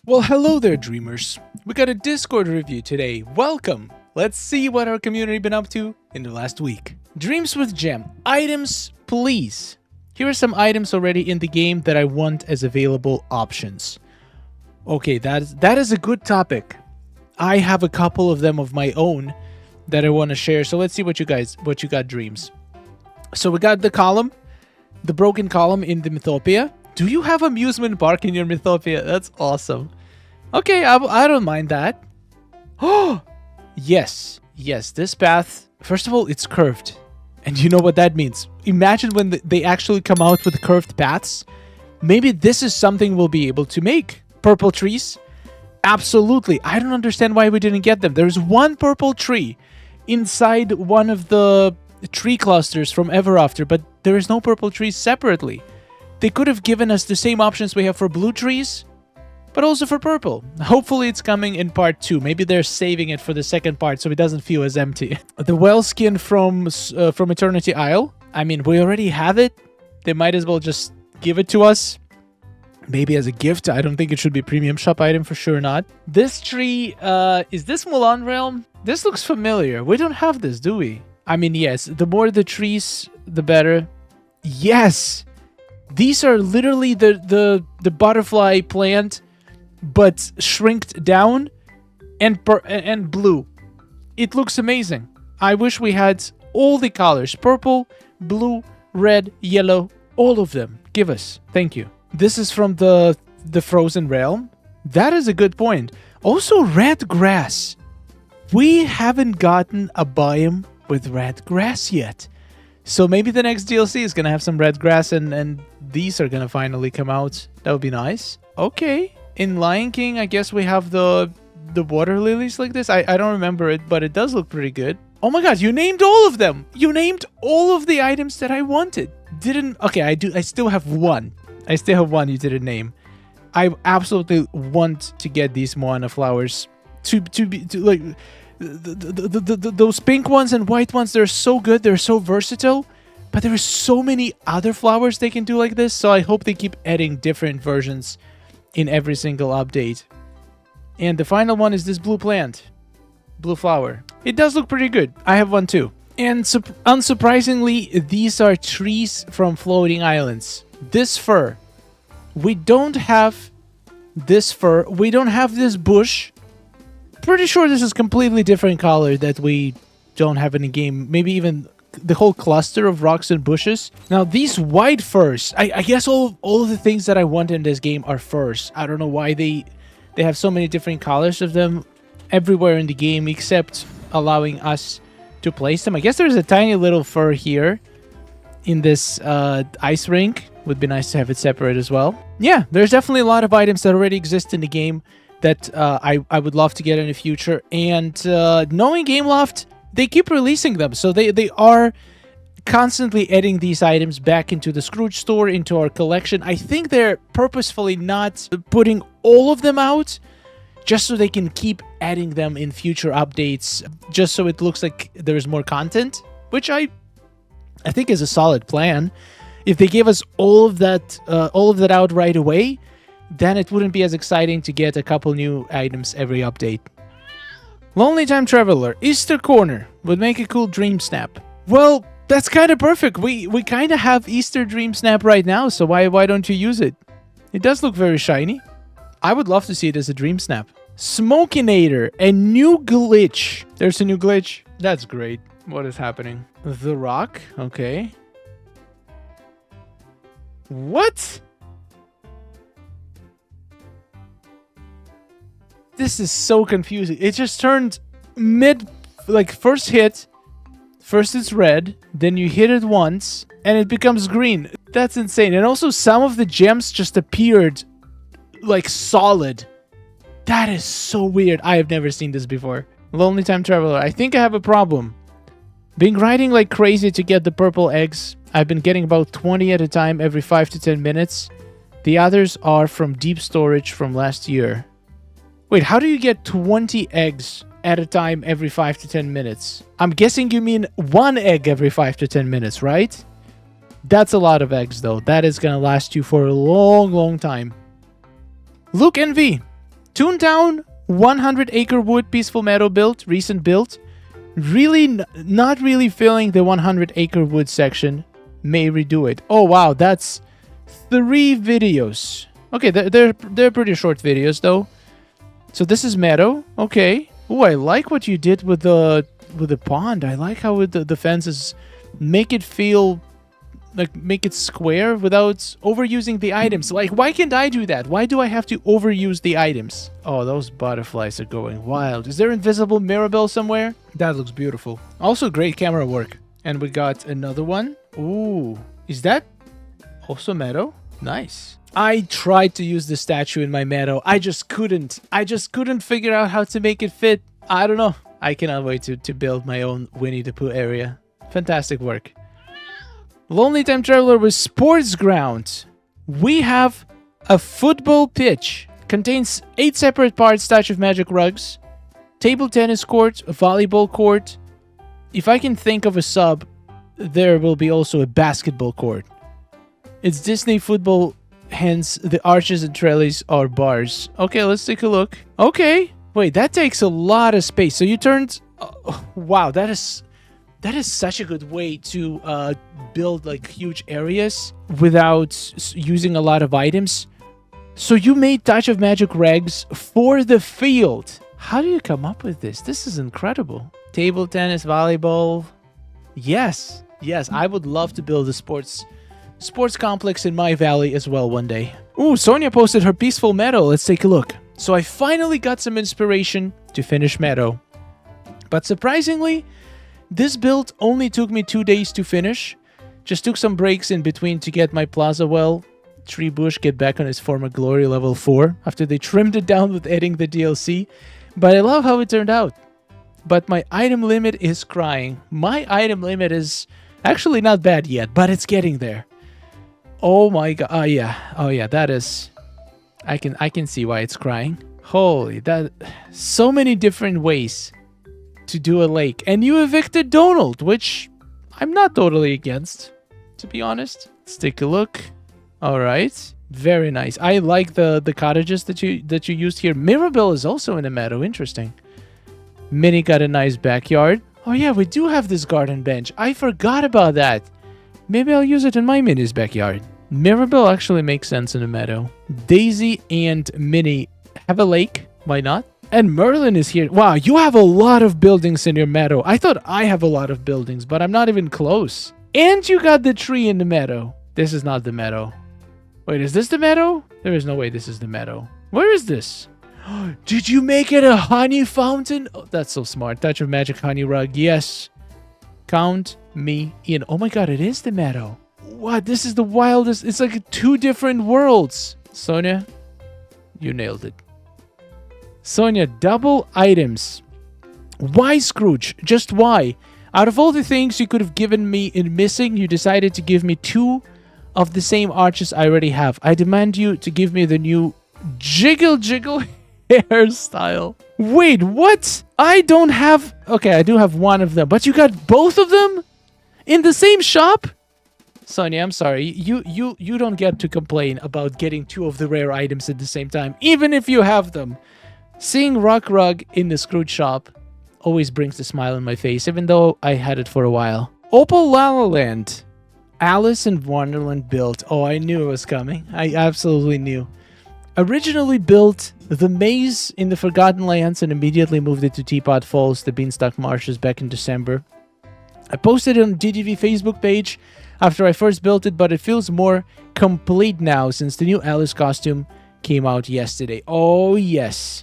Well, hello there, dreamers. We got a Discord review today. Welcome. Let's see what our community been up to in the last week. Dreams with Gem. Items, please. Here are some items already in the game that I want as available options. Okay, that is a good topic. I have a couple of them of my own that I want to share. So let's see what you got, dreams. So we got the column, the broken column in the Mythopia. Do you have amusement park in your Mythopia? That's awesome. Okay, I don't mind that. Oh, yes. This path, first of all, it's curved. And you know what that means. Imagine when they actually come out with curved paths. Maybe this is something we'll be able to make. Purple trees? Absolutely. I don't understand why we didn't get them. There's one purple tree inside one of the tree clusters from Ever After, but there is no purple trees separately. They could have given us the same options we have for blue trees, but also for purple. Hopefully it's coming in part 2. Maybe they're saving it for the second part so it doesn't feel as empty. The whale skin from Eternity Isle. I mean, we already have it. They might as well just give it to us. Maybe as a gift. I don't think it should be a premium shop item, for sure not. This tree, is this Mulan realm? This looks familiar. We don't have this, do we? I mean, yes, the more the trees, the better. Yes! These are literally the butterfly plant, but shrinked down and blue. It looks amazing. I wish we had all the colors. Purple, blue, red, yellow, all of them. Give us. Thank you. This is from the Frozen Realm. That is a good point. Also, red grass. We haven't gotten a biome with red grass yet. So maybe the next DLC is going to have some red grass and these are going to finally come out. That would be nice. Okay. In Lion King, I guess we have the water lilies like this. I don't remember it, but it does look pretty good. Oh my god, you named all of them. You named all of the items that I wanted. Okay, I still have one. I still have one you didn't name. I absolutely want to get these Moana flowers to like those pink ones and white ones. They're so good. They're so versatile. But there are so many other flowers they can do like this. So I hope they keep adding different versions in every single update. And the final one is this blue plant. Blue flower. It does look pretty good. I have one too. And unsurprisingly, these are trees from Floating Islands. This fir. We don't have this fir. We don't have this bush. Pretty sure this is completely different color that we don't have in the game. Maybe even the whole cluster of rocks and bushes. Now, these white firs. I guess all of the things that I want in this game are firs. I don't know why they have so many different colors of them everywhere in the game, except allowing us to place them. I guess there's a tiny little fir here in this ice rink. Would be nice to have it separate as well. Yeah, there's definitely a lot of items that already exist in the game that I would love to get in the future. And knowing Gameloft, they keep releasing them. So they are constantly adding these items back into the Scrooge store, into our collection. I think they're purposefully not putting all of them out, just so they can keep adding them in future updates, just so it looks like there's more content, which I think is a solid plan. If they gave us all of that out right away, then it wouldn't be as exciting to get a couple new items every update. Lonely Time Traveler, Easter Corner would make a cool dream snap. Well, that's kind of perfect. We kind of have Easter Dream Snap right now, so why don't you use it? It does look very shiny. I would love to see it as a dream snap. Smokinator, a new glitch. There's a new glitch. That's great. What is happening? The Rock? Okay. What? This is so confusing. It just turned first hit. First it's red, then you hit it once, and it becomes green. That's insane. And also some of the gems just appeared like solid. That is so weird. I have never seen this before. Lonely Time Traveler, I think I have a problem. Been grinding like crazy to get the purple eggs. I've been getting about 20 at a time every 5 to 10 minutes. The others are from deep storage from last year. Wait, how do you get 20 eggs at a time every 5 to 10 minutes? I'm guessing you mean one egg every 5 to 10 minutes, right? That's a lot of eggs, though. That is going to last you for a long, long time. Luke NV. Toontown, 100-acre wood, peaceful meadow build, recent build. Really, not really feeling the 100-acre wood section. May redo it. Oh, wow, that's 3 videos. Okay, they're pretty short videos, though. So this is Meadow. Okay. Oh, I like what you did with the pond. I like how the fences make it feel like make it square without overusing the items. Like, why can't I do that? Why do I have to overuse the items? Oh, those butterflies are going wild. Is there invisible Mirabelle somewhere? That looks beautiful. Also, great camera work. And we got another one. Ooh, is that also Meadow? Nice. I tried to use the statue in my Meadow. I just couldn't. I just couldn't figure out how to make it fit. I don't know. I cannot wait to build my own Winnie the Pooh area. Fantastic work. Lonely Time Traveler with Sports Ground. We have a football pitch. Contains 8 separate parts, touch of magic rugs, table tennis court, a volleyball court. If I can think of a sub, there will be also a basketball court. It's Disney football, hence the arches and trellis are bars. Okay, let's take a look. Okay. Wait, that takes a lot of space. So you turned... wow, that is such a good way to build like huge areas without using a lot of items. So you made Touch of Magic regs for the field. How do you come up with this? This is incredible. Table tennis, volleyball. Yes, I would love to build a sports complex in my valley as well one day. Ooh, Sonia posted her peaceful meadow. Let's take a look. So I finally got some inspiration to finish Meadow. But surprisingly, this build only took me 2 days to finish. Just took some breaks in between to get my plaza well. Tree bush get back on its former glory level 4 after they trimmed it down with adding the DLC. But I love how it turned out. But my item limit is crying. My item limit is actually not bad yet, but it's getting there. Oh my god. Oh yeah, that is... I can see why it's crying. Holy, that... So many different ways to do a lake. And you evicted Donald, which I'm not totally against, to be honest. Let's take a look. All right. Very nice. I like the cottages that you used here. Mirabelle is also in a meadow. Interesting. Minnie got a nice backyard. Oh yeah, we do have this garden bench. I forgot about that. Maybe I'll use it in my Minnie's backyard. Mirabelle actually makes sense in a meadow. Daisy and Minnie have a lake. Why not? And Merlin is here. Wow, you have a lot of buildings in your meadow. I thought I have a lot of buildings, but I'm not even close. And you got the tree in the meadow. This is not the meadow. Wait, is this the meadow? There is no way this is the meadow. Where is this? Did you make it a honey fountain? Oh, that's so smart. Touch of Magic honey rug. Yes. Count me in. Oh my god, it is the meadow. What? This is the wildest. It's like 2 different worlds. Sonia, you nailed it. Sonia, double items. Why, Scrooge? Just why? Out of all the things you could have given me in missing, you decided to give me 2 of the same arches I already have. I demand you to give me the new jiggle hairstyle. Wait, what? I don't have... Okay, I do have 1 of them, but you got both of them? In the same shop? Sonia, I'm sorry. You don't get to complain about getting 2 of the rare items at the same time, even if you have them. Seeing Rock Rug in the Scrooge shop always brings a smile on my face, even though I had it for a while. Opal La La Land. Alice in Wonderland built. Oh, I knew it was coming. I absolutely knew. Originally built the maze in the Forgotten Lands and immediately moved it to Teapot Falls, the Beanstalk Marshes, back in December. I posted it on DDV Facebook page after I first built it, but it feels more complete now since the new Alice costume came out yesterday. Oh, yes.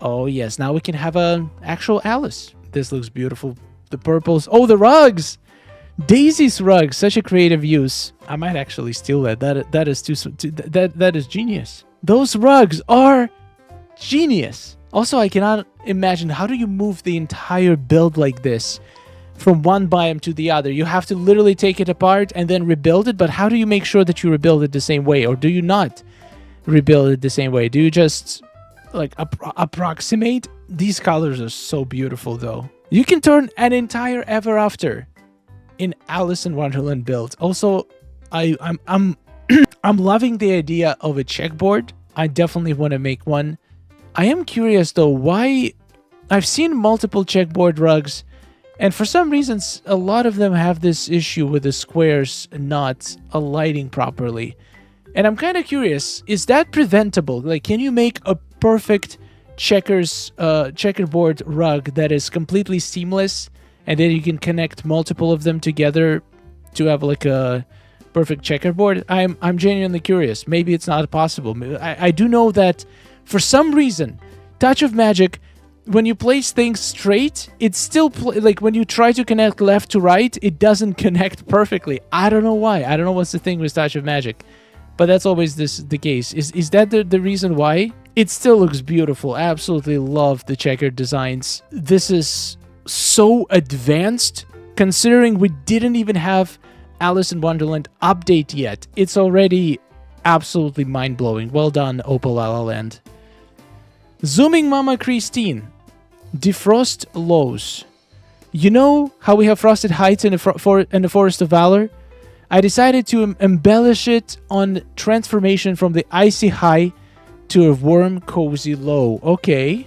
Oh, yes. Now we can have an actual Alice. This looks beautiful. The purples. Oh, the rugs! Daisy's rug. Such a creative use. I might actually steal that. That is genius. Those rugs are genius. Also, I cannot imagine, how do you move the entire build like this from one biome to the other? You have to literally take it apart and then rebuild it, but how do you make sure that you rebuild it the same way? Or do you not rebuild it the same way? Do you just like approximate? These colors are so beautiful though. You can turn an entire Ever After in Alice in Wonderland build. Also, I'm loving the idea of a checkboard. I definitely want to make one I am curious though, why I've seen multiple checkboard rugs, and for some reasons, a lot of them have this issue with the squares not alighting properly. And I'm kind of curious, is that preventable? Like, can you make a perfect checkerboard rug that is completely seamless, and then you can connect multiple of them together to have like a perfect checkerboard? I'm genuinely curious. Maybe it's not possible. I do know that for some reason, Touch of Magic, when you place things straight, it's still like when you try to connect left to right, it doesn't connect perfectly. I don't know why. I don't know what's the thing with Touch of Magic, but that's always the case. Is that the reason why? It still looks beautiful. Absolutely love the checkered designs. This is so advanced, considering we didn't even have Alice in Wonderland update yet. It's already absolutely mind-blowing. Well done, Opal La La Land. Zooming Mama Christine. Defrost Lows. You know how we have frosted heights in the Forest of Valor? I decided to embellish it on transformation from the icy high to a warm, cozy low. Okay.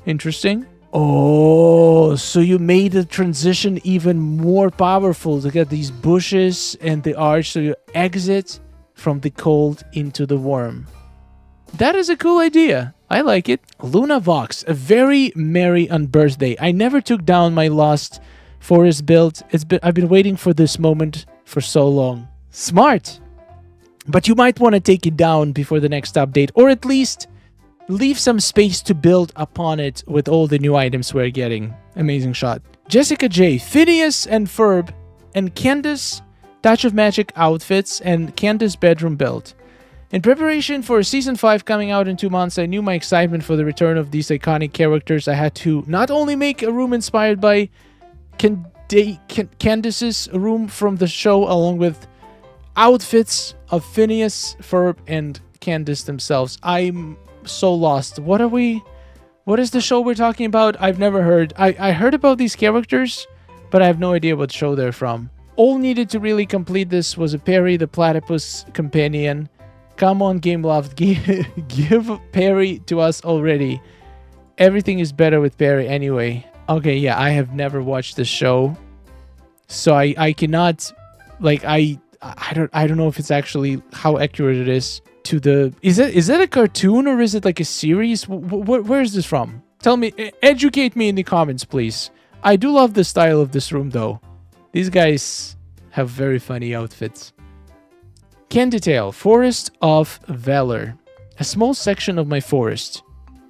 Interesting. Oh, so you made the transition even more powerful to get these bushes and the arch, so you exit from the cold into the warm. That is a cool idea. I like it. Luna Vox, a very merry on birthday. I never took down my lost forest build. I've been waiting for this moment for so long. Smart. But you might want to take it down before the next update, or at least leave some space to build upon it with all the new items we're getting. Amazing shot. Jessica J, Phineas and Ferb, and Candace Touch of Magic outfits, and Candace bedroom build. In preparation for Season 5 coming out in 2 months, I knew my excitement for the return of these iconic characters. I had to not only make a room inspired by Candace's room from the show, along with outfits of Phineas, Ferb, and Candace themselves. I'm so lost. What is the show we're talking about? I've never heard. I heard about these characters, but I have no idea what show they're from. All needed to really complete this was a Perry the Platypus companion. Come on, Game Loft, give Perry to us already. Everything is better with Perry anyway. Okay, yeah, I have never watched this show, so I cannot, like, I don't know if it's actually how accurate it is to the. Is that a cartoon, or is it like a series? Where is this from? Tell me, educate me in the comments, please. I do love the style of this room, though. These guys have very funny outfits. Canditail, Forest of Valor. A small section of my forest.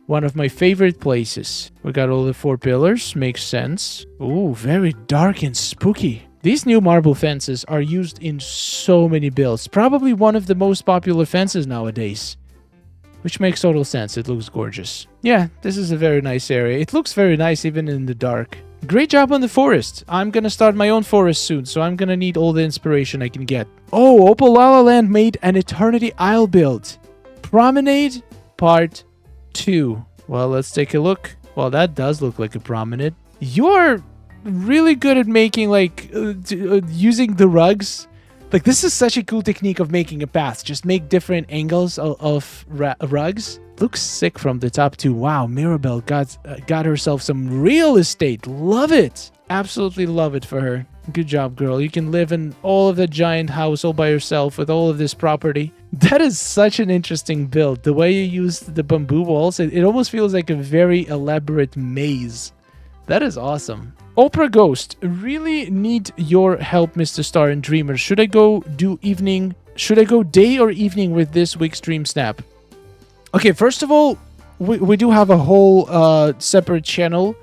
One of my favorite places. We got all the 4 pillars. Makes sense. Ooh, very dark and spooky. These new marble fences are used in so many builds. Probably one of the most popular fences nowadays. Which makes total sense. It looks gorgeous. Yeah, this is a very nice area. It looks very nice even in the dark. Great job on the forest. I'm gonna start my own forest soon, so I'm gonna need all the inspiration I can get. Oh, Opal La La Land made an Eternity Isle build. Promenade Part 2. Well, let's take a look. Well, that does look like a promenade. You're really good at making, like, using the rugs. Like, this is such a cool technique of making a path. Just make different angles of rugs. Looks sick from the top too. Wow, Mirabelle got herself some real estate. Love it. Absolutely love it for her. Good job, girl. You can live in all of the giant house all by yourself with all of this property. That is such an interesting build. The way you used the bamboo walls, it almost feels like a very elaborate maze. That is awesome. Oprah Ghost, really need your help, Mr. Star and Dreamer. Should I go do evening? Should I go day or evening with this week's Dream Snap? Okay, first of all, we do have a whole separate channel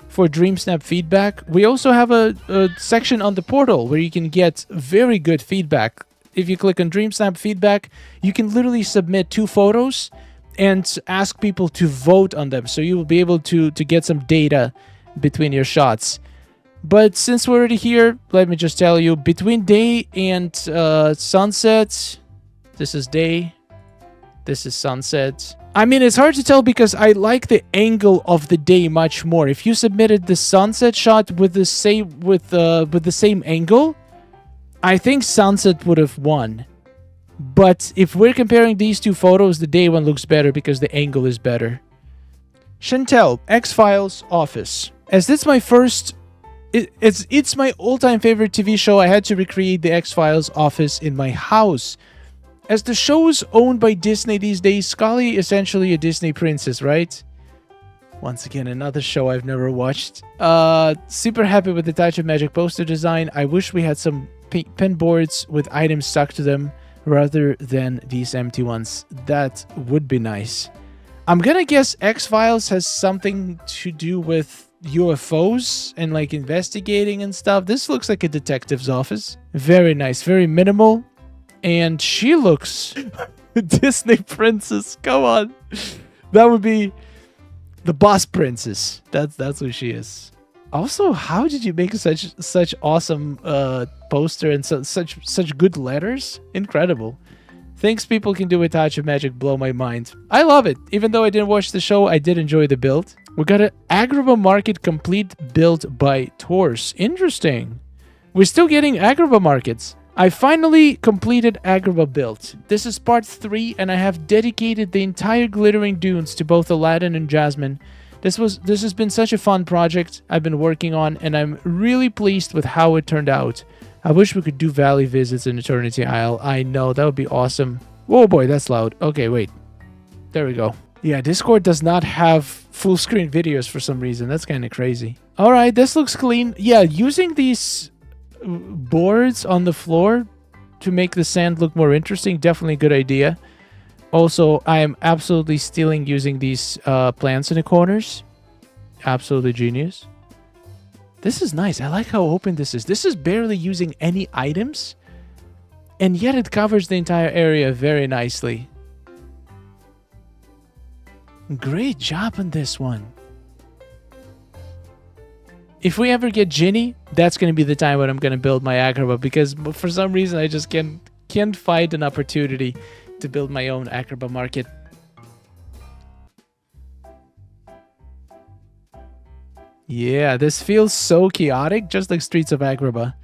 for Dream Snap feedback. We also have a section on the portal where you can get very good feedback. If you click on Dream Snap feedback, you can literally submit 2 photos and ask people to vote on them. So you will be able to get some data between your shots. But since we're already here, let me just tell you, between day and sunset, this is day, this is sunset. I mean, it's hard to tell because I like the angle of the day much more. If you submitted the sunset shot with the same angle, I think sunset would have won. But if we're comparing these 2 photos, the day one looks better because the angle is better. Chantel, X-Files Office. As this my first... It's my all-time favorite TV show, I had to recreate the X-Files office in my house. As the show is owned by Disney these days, Scully essentially a Disney princess, right? Once again, another show I've never watched. Super happy with the Touch of Magic poster design. I wish we had some pin boards with items stuck to them rather than these empty ones. That would be nice. I'm gonna guess X-Files has something to do with UFOs and like investigating and stuff. This looks like a detective's office. Very nice, very minimal. And she looks Disney princess. Come on. That would be the boss princess. That's who she is. Also, how did you make such awesome poster and such good letters? Incredible. Things people can do with Touch of Magic blow my mind. I love it. Even though I didn't watch the show, I did enjoy the build. We got an Agrabah Market complete built by Torse. Interesting. We're still getting Agrabah Markets. I finally completed Agrabah build. This is part 3 and I have dedicated the entire glittering dunes to both Aladdin and Jasmine. This has been such a fun project I've been working on and I'm really pleased with how it turned out. I wish we could do valley visits in Eternity Isle. I know, that would be awesome. Whoa boy, that's loud. Okay, wait. There we go. Yeah, Discord does not have full screen videos for some reason. That's kind of crazy. Alright, this looks clean. Yeah, using these boards on the floor to make the sand look more interesting, definitely a good idea. Also, I am absolutely stealing using these plants in the corners. Absolutely genius. This is nice. I like how open this is. This is barely using any items, and yet it covers the entire area very nicely. Great job on this one. If we ever get Ginny, that's going to be the time when I'm going to build my Agrabah, because for some reason I just can't find an opportunity to build my own Agrabah market. Yeah, this feels so chaotic, just like Streets of Agrabah.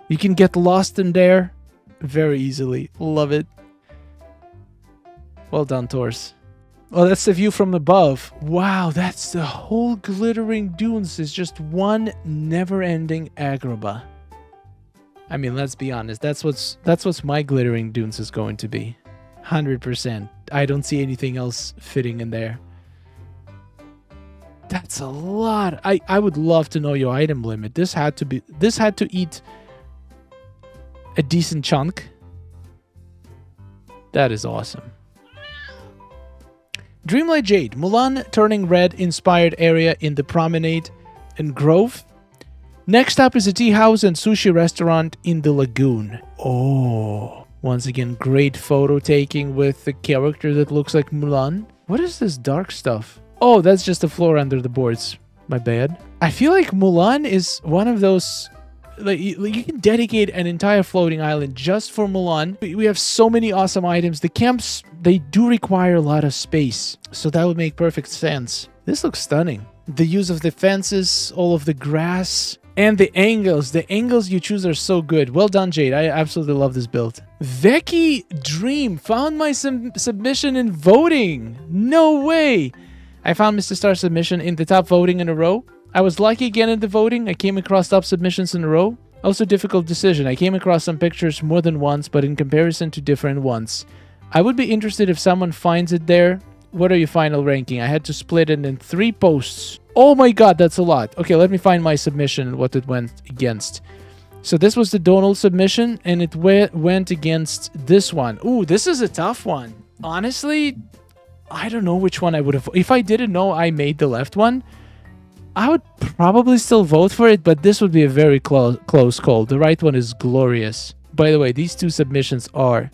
You can get lost in there very easily. Love it. Well done, Torse. Oh, that's the view from above. Wow, that's the whole glittering dunes. Is just one never-ending Agrabah. I mean, let's be honest. That's what's my glittering dunes is going to be. 100%. I don't see anything else fitting in there. That's a lot. I would love to know your item limit. This had to eat a decent chunk. That is awesome. Dreamlight Jade, Mulan turning red inspired area in the promenade and Grove. Next up is a tea house and sushi restaurant in the lagoon. Oh, once again, great photo taking with the character that looks like Mulan. What is this dark stuff? Oh, that's just the floor under the boards. My bad. I feel like Mulan is one of those... Like, you can dedicate an entire floating island just for Mulan. We have so many awesome items. The camps, they do require a lot of space, so that would make perfect sense. This looks stunning. The use of the fences, all of the grass, and the angles. The angles you choose are so good. Well done, Jade. I absolutely love this build. Veki Dream found my submission in voting. No way. I found Mr. Star's submission in the top voting in a row. I was lucky again in the voting. I came across top submissions in a row. Also difficult decision. I came across some pictures more than once, but in comparison to different ones. I would be interested if someone finds it there. What are your final ranking? I had to split it in 3 posts. Oh my god, that's a lot. Okay, let me find my submission and what it went against. So this was the Donald submission, and it went against this one. Ooh, this is a tough one. Honestly, I don't know which one I would have... If I didn't know I made the left one, I would probably still vote for it, but this would be a very close call. The right one is glorious. By the way, these 2 submissions are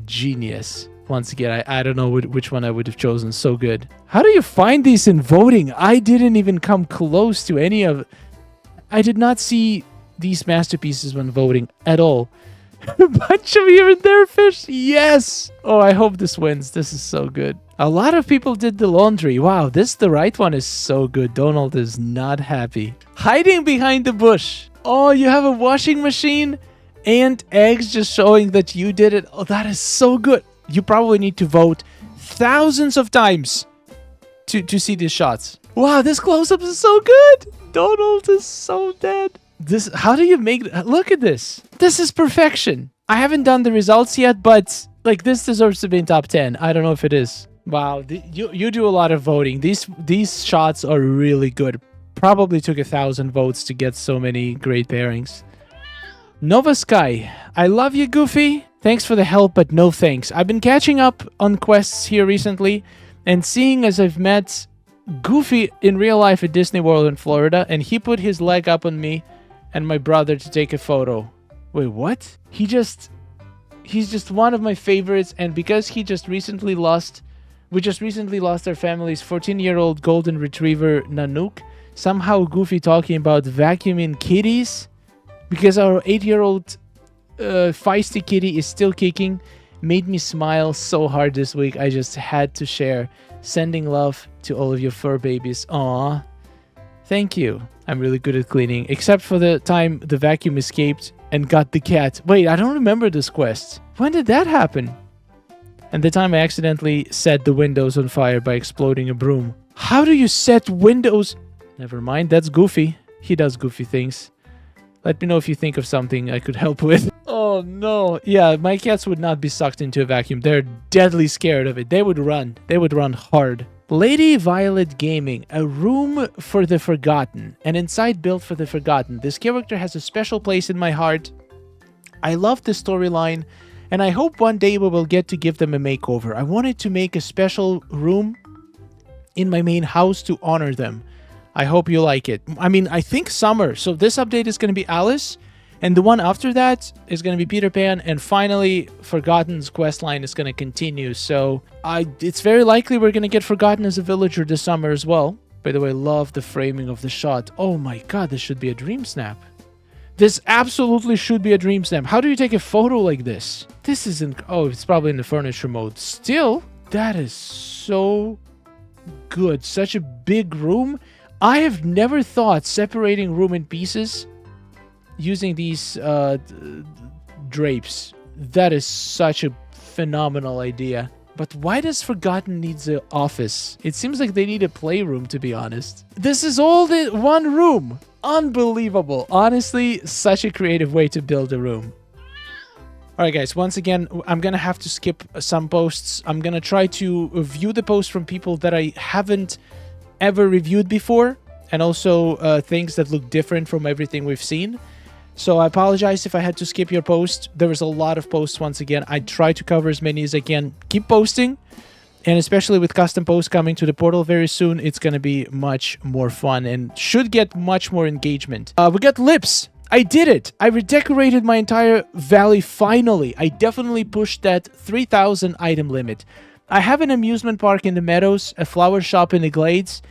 genius. Once again, I don't know which one I would have chosen. So good. How do you find these in voting? I didn't even come close to any of... I did not see these masterpieces when voting at all. A bunch of here and there fish. Yes. Oh, I hope this wins. This is so good. A lot of people did the laundry. Wow, the right one is so good. Donald is not happy. Hiding behind the bush. Oh, you have a washing machine and eggs just showing that you did it. Oh, that is so good. You probably need to vote thousands of times to see these shots. Wow, this close-up is so good. Donald is so dead. This, how do you make, look at this. This is perfection. I haven't done the results yet, but like this deserves to be in top 10. I don't know if it is. Wow, you do a lot of voting. These shots are really good. Probably took 1,000 votes to get so many great pairings. Nova Sky, I love you, Goofy. Thanks for the help, but no thanks. I've been catching up on quests here recently, and seeing as I've met Goofy in real life at Disney World in Florida, and he put his leg up on me and my brother to take a photo. Wait, what? He's just one of my favorites, and because we just recently lost our family's 14-year-old golden retriever Nanook. Somehow Goofy talking about vacuuming kitties because our 8-year-old feisty kitty is still kicking made me smile so hard this week. I just had to share. Sending love to all of your fur babies. Aww. Thank you. I'm really good at cleaning, except for the time the vacuum escaped and got the cat. Wait, I don't remember this quest. When did that happen? And the time I accidentally set the windows on fire by exploding a broom. How do you set windows? Never mind, that's Goofy. He does goofy things. Let me know if you think of something I could help with. Oh no. Yeah, my cats would not be sucked into a vacuum. They're deadly scared of it. They would run. They would run hard. Lady Violet Gaming, a room for the forgotten. An inside built for the forgotten. This character has a special place in my heart. I love the storyline, and I hope one day we will get to give them a makeover. I wanted to make a special room in my main house to honor them. I hope you like it. I mean, I think summer. So this update is going to be Alice. And the one after that is going to be Peter Pan. And finally, Forgotten's questline is going to continue. So it's very likely we're going to get Forgotten as a villager this summer as well. By the way, love the framing of the shot. Oh my god, this should be a dream snap. This absolutely should be a dream snap. How do you take a photo like this? This isn't... Oh, it's probably in the furniture mode. Still, that is so good. Such a big room. I have never thought separating room in pieces using these drapes. That is such a phenomenal idea. But why does Forgotten needs an office? It seems like they need a playroom, to be honest. This is all the one room. Unbelievable. Honestly, such a creative way to build a room. Alright guys, once again, I'm gonna have to skip some posts. I'm gonna try to view the posts from people that I haven't ever reviewed before, and also things that look different from everything we've seen. So I apologize if I had to skip your post. There was a lot of posts once again. I try to cover as many as I can. Keep posting, and especially with custom posts coming to the portal very soon, it's gonna be much more fun and should get much more engagement. We got lips. I did it! I redecorated my entire valley finally. I definitely pushed that 3,000 item limit. I have an amusement park in the Meadows, a flower shop in the Glades,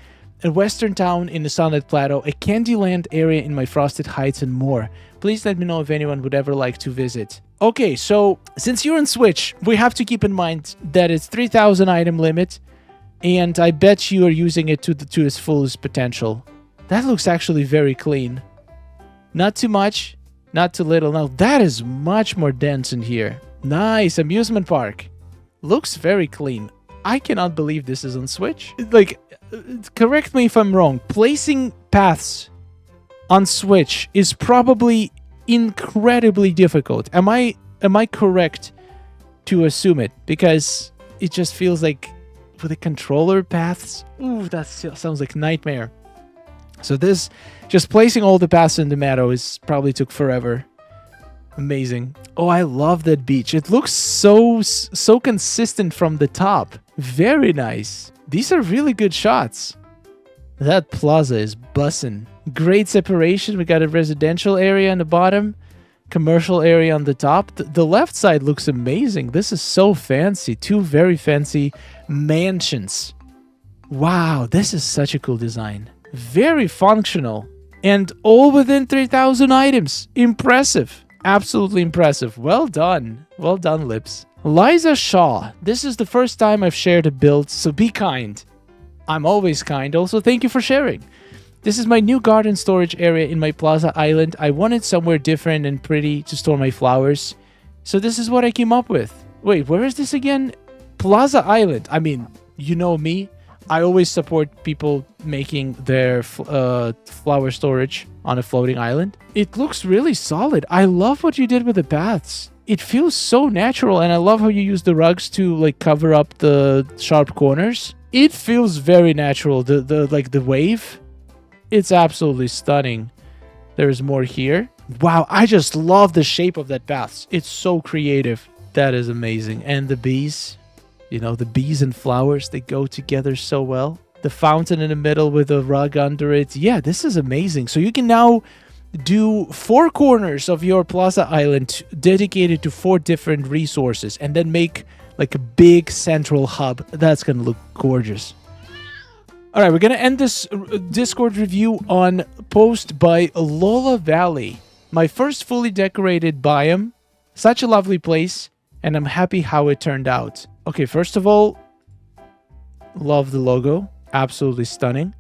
a western town in the Sunlit Plateau, a Candyland area in my Frosted Heights, and more. Please let me know if anyone would ever like to visit. Okay, so since you're on Switch, we have to keep in mind that it's 3,000 item limit, and I bet you are using it to its fullest potential. That looks actually very clean. Not too much, not too little. Now that is much more dense in here. Nice, amusement park. Looks very clean. I cannot believe this is on Switch. Like, correct me if I'm wrong. Placing paths on Switch is probably incredibly difficult. Am I correct to assume it? Because it just feels like with the controller paths, ooh, that sounds like nightmare. So this, just placing all the paths in the Meadow is probably took forever. Amazing. Oh, I love that beach. It looks so consistent from the top. Very nice. These are really good shots. That plaza is bussin'. Great separation. We got a residential area on the bottom, commercial area on the top. The left side looks amazing. This is so fancy. Two very fancy mansions. Wow, this is such a cool design. Very functional. And all within 3,000 items. Impressive. Absolutely impressive. Well done. Well done, Lips. Liza Shaw. This is the first time I've shared a build, so be kind. I'm always kind. Also, thank you for sharing. This is my new garden storage area in my Plaza Island. I wanted somewhere different and pretty to store my flowers. So this is what I came up with. Wait, where is this again? Plaza Island. I mean, you know me. I always support people making their flower storage on a floating island. It looks really solid. I love what you did with the baths. It feels so natural, and I love how you use the rugs to like cover up the sharp corners. It feels very natural. The wave, it's absolutely stunning. There's more here. Wow, I just love the shape of that bath. It's so creative. That is amazing. And the bees, you know, the bees and flowers, they go together so well. The fountain in the middle with a rug under it. Yeah, this is amazing. So you can now do 4 corners of your Plaza Island dedicated to 4 different resources and then make like a big central hub. That's going to look gorgeous. All right, we're going to end this Discord review on post by Lola Valley. My first fully decorated biome. Such a lovely place, and I'm happy how it turned out. Okay, first of all, love the logo. Absolutely stunning.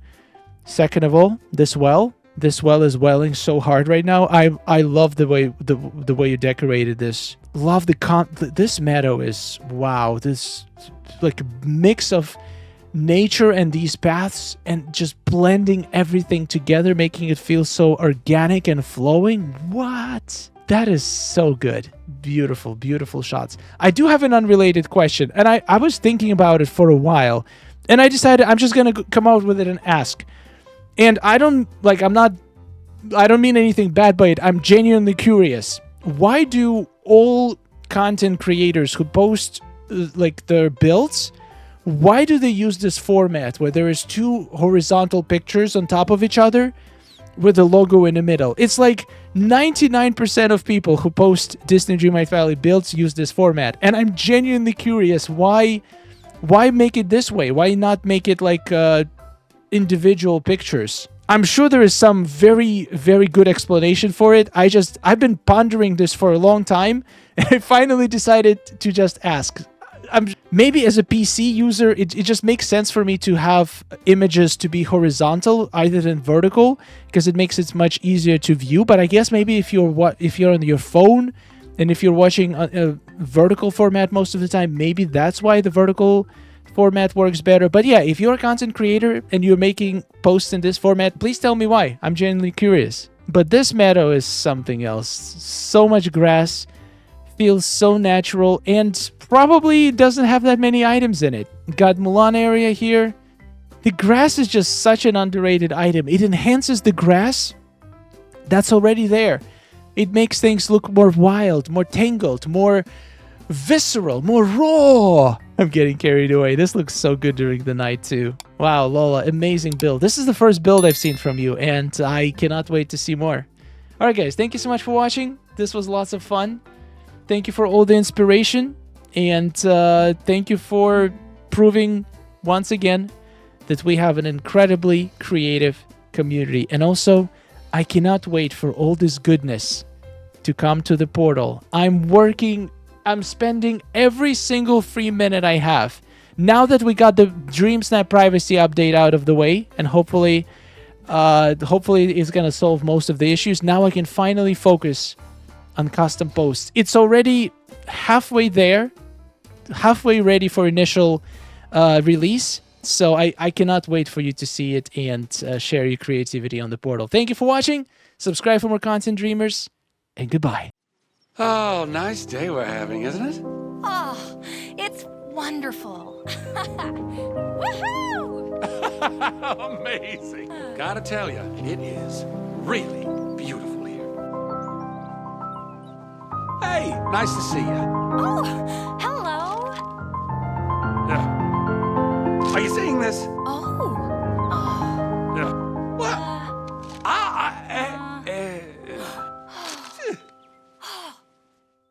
Second of all, this well. This well is welling so hard right now. I love the way you decorated this. Love this meadow is wow. This like mix of nature and these paths and just blending everything together, making it feel so organic and flowing. What? That is so good. Beautiful, beautiful shots. I do have an unrelated question, and I was thinking about it for a while, and I decided I'm just gonna come out with it and ask. And I don't mean anything bad by it. I'm genuinely curious. Why do all content creators who post like their builds, why do they use this format where there is 2 horizontal pictures on top of each other with the logo in the middle? It's like 99% of people who post Disney Dreamlight Valley builds use this format. And I'm genuinely curious why make it this way? Why not make it like individual pictures? I'm sure there is some very, very good explanation for it. I've been pondering this for a long time, and I finally decided to just ask. Maybe as a PC user, it just makes sense for me to have images to be horizontal either than vertical, because it makes it much easier to view. But I guess maybe if you're on your phone and if you're watching a vertical format most of the time, maybe that's why the vertical format works better. But yeah, if you're a content creator and you're making posts in this format, please tell me why. I'm genuinely curious. But this meadow is something else. So much grass, feels so natural, and probably doesn't have that many items in it. Got Mulan area here. The grass is just such an underrated item. It enhances the grass that's already there. It makes things look more wild, more tangled, more visceral, more raw. I'm getting carried away. This looks so good during the night too. Wow, Lola, amazing build. This is the first build I've seen from you, and I cannot wait to see more. All right, guys, thank you so much for watching. This was lots of fun. Thank you for all the inspiration, and thank you for proving once again that we have an incredibly creative community. And also, I cannot wait for all this goodness to come to the portal. I'm spending every single free minute I have. Now that we got the DreamSnap privacy update out of the way, and hopefully it's gonna solve most of the issues, now I can finally focus on custom posts. It's already halfway there, halfway ready for initial release. So I cannot wait for you to see it and share your creativity on the portal. Thank you for watching. Subscribe for more content, dreamers, and goodbye. Oh, nice day we're having, isn't it? Oh, it's wonderful. Woohoo! Amazing. Gotta tell you, it is really beautiful here. Hey, nice to see you. Oh, hello. Are you seeing this? Oh.